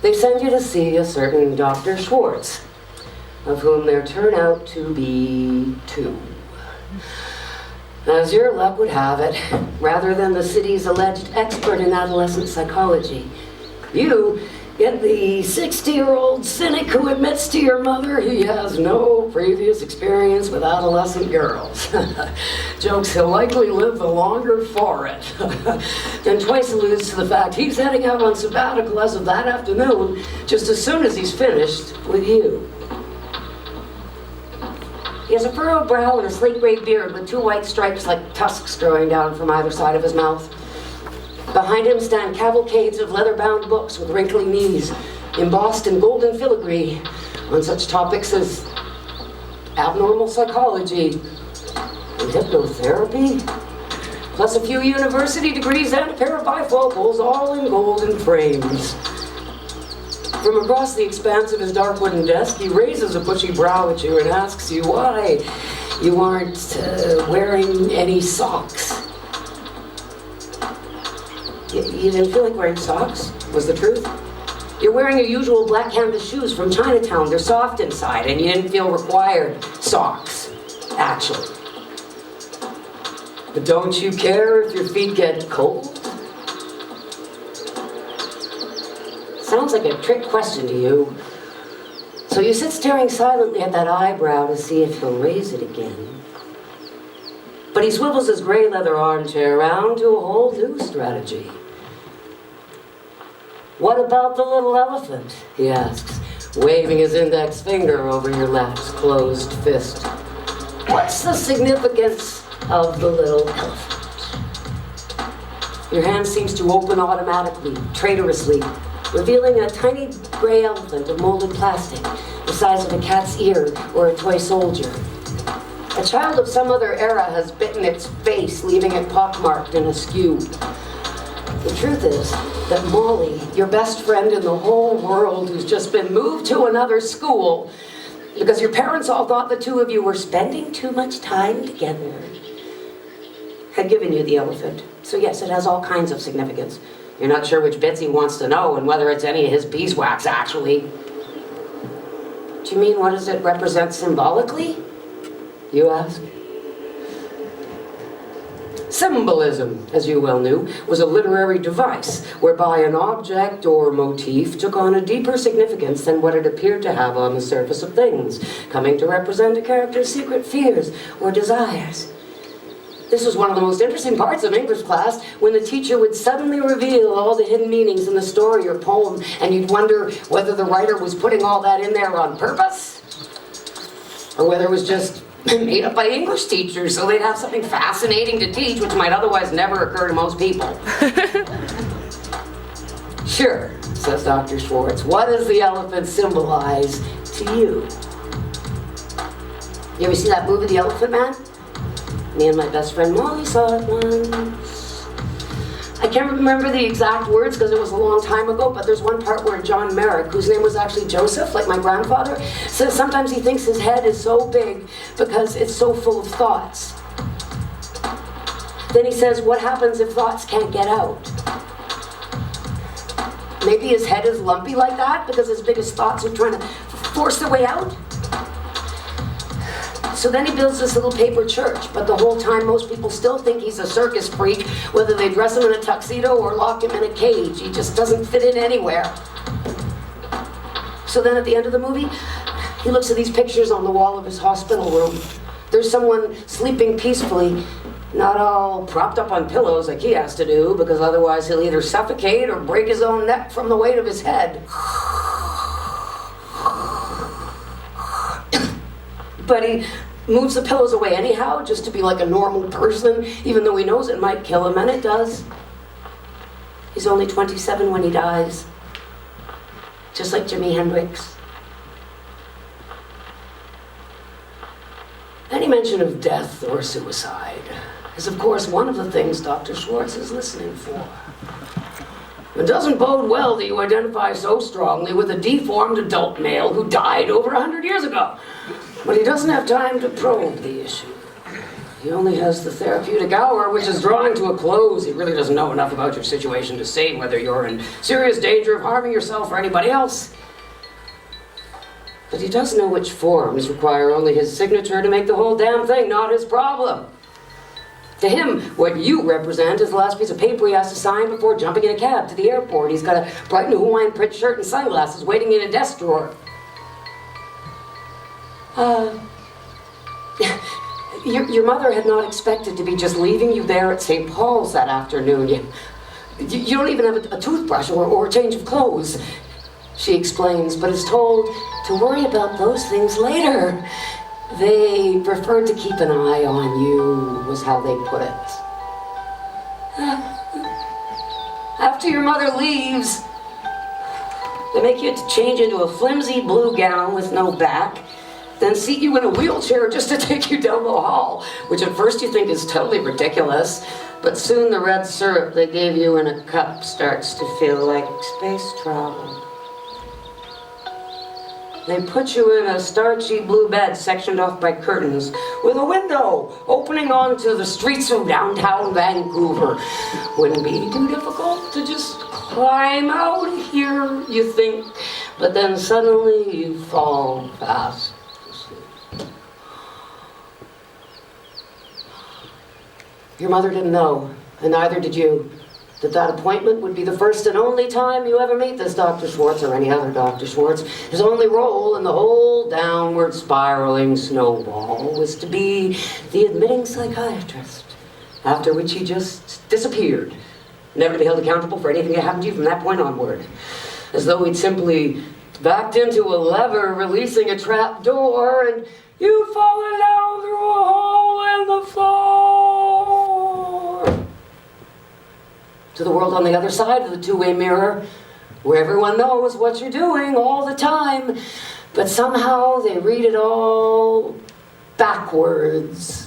they send you to see a certain Dr. Schwartz, of whom there turn out to be 2. As your luck would have it, rather than the city's alleged expert in adolescent psychology, you get the 60-year-old cynic who admits to your mother he has no previous experience with adolescent girls. Jokes he'll likely live the longer for it. And twice alludes to the fact he's heading out on sabbatical as of that afternoon, just as soon as he's finished with you. He has a furrowed brow and a slate gray beard with 2 white stripes like tusks growing down from either side of his mouth. Behind him stand cavalcades of leather-bound books with wrinkly knees, embossed in golden filigree on such topics as abnormal psychology and hypnotherapy, plus a few university degrees and a pair of bifocals, all in golden frames. From across the expanse of his dark wooden desk, he raises a bushy brow at you and asks you why you aren't wearing any socks. You didn't feel like wearing socks, was the truth. You're wearing your usual black canvas shoes from Chinatown. They're soft inside, and you didn't feel required socks, actually. But don't you care if your feet get cold? Sounds like a trick question to you. So you sit staring silently at that eyebrow to see if he'll raise it again. But he swivels his gray leather armchair around to a whole new strategy. What about the little elephant? He asks, waving his index finger over your left closed fist. What's the significance of the little elephant? Your hand seems to open automatically, traitorously, revealing a tiny gray elephant of molded plastic, the size of a cat's ear or a toy soldier. A child of some other era has bitten its face, leaving it pockmarked and askew. The truth is that Molly, your best friend in the whole world who's just been moved to another school because your parents all thought the 2 of you were spending too much time together, had given you the elephant. So yes, it has all kinds of significance. You're not sure which bits he wants to know and whether it's any of his beeswax, actually. Do you mean what does it represent symbolically? You ask. Symbolism, as you well knew, was a literary device whereby an object or motif took on a deeper significance than what it appeared to have on the surface of things, coming to represent a character's secret fears or desires. This was one of the most interesting parts of English class, when the teacher would suddenly reveal all the hidden meanings in the story or poem, and you'd wonder whether the writer was putting all that in there on purpose, or whether it was just made up by English teachers so they'd have something fascinating to teach, which might otherwise never occur to most people. Sure, says Dr. Schwartz, what does the elephant symbolize to you? You ever see that movie, The Elephant Man? Me and my best friend Molly saw it once. I can't remember the exact words because it was a long time ago, but there's one part where John Merrick, whose name was actually Joseph, like my grandfather, says sometimes he thinks his head is so big because it's so full of thoughts. Then he says, what happens if thoughts can't get out? Maybe his head is lumpy like that because his biggest thoughts are trying to force their way out? So then he builds this little paper church, but the whole time most people still think he's a circus freak, whether they dress him in a tuxedo or lock him in a cage. He just doesn't fit in anywhere. So then at the end of the movie, he looks at these pictures on the wall of his hospital room. There's someone sleeping peacefully, not all propped up on pillows like he has to do, because otherwise he'll either suffocate or break his own neck from the weight of his head. But he moves the pillows away anyhow, just to be like a normal person, even though he knows it might kill him, and it does. He's only 27 when he dies, just like Jimi Hendrix. Any mention of death or suicide is, of course, one of the things Dr. Schwartz is listening for. It doesn't bode well that you identify so strongly with a deformed adult male who died over 100 years ago. But he doesn't have time to probe the issue. He only has the therapeutic hour, which is drawing to a close. He really doesn't know enough about your situation to say whether you're in serious danger of harming yourself or anybody else. But he does know which forms require only his signature to make the whole damn thing not his problem. To him, what you represent is the last piece of paper he has to sign before jumping in a cab to the airport. He's got a bright new Hawaiian print shirt and sunglasses waiting in a desk drawer. Your mother had not expected to be just leaving you there at St. Paul's that afternoon. You don't even have a toothbrush or a change of clothes, she explains, but is told to worry about those things later. They preferred to keep an eye on you, was how they put it. After your mother leaves, they make you change into a flimsy blue gown with no back, then seat you in a wheelchair just to take you down the hall, which at first you think is totally ridiculous, but soon the red syrup they gave you in a cup starts to feel like space travel. They put you in a starchy blue bed sectioned off by curtains with a window opening onto the streets of downtown Vancouver. Wouldn't be too difficult to just climb out here, you think, but then suddenly you fall fast asleep. Your mother didn't know, and neither did you, that appointment would be the first and only time you ever meet this Dr. Schwartz or any other Dr. Schwartz. His only role in the whole downward spiraling snowball was to be the admitting psychiatrist, after which he just disappeared, never to be held accountable for anything that happened to you from that point onward, as though he'd simply backed into a lever releasing a trap door and you'd fallen down through a hole in the floor. To the world on the other side of the two-way mirror, where everyone knows what you're doing all the time, but somehow they read it all backwards.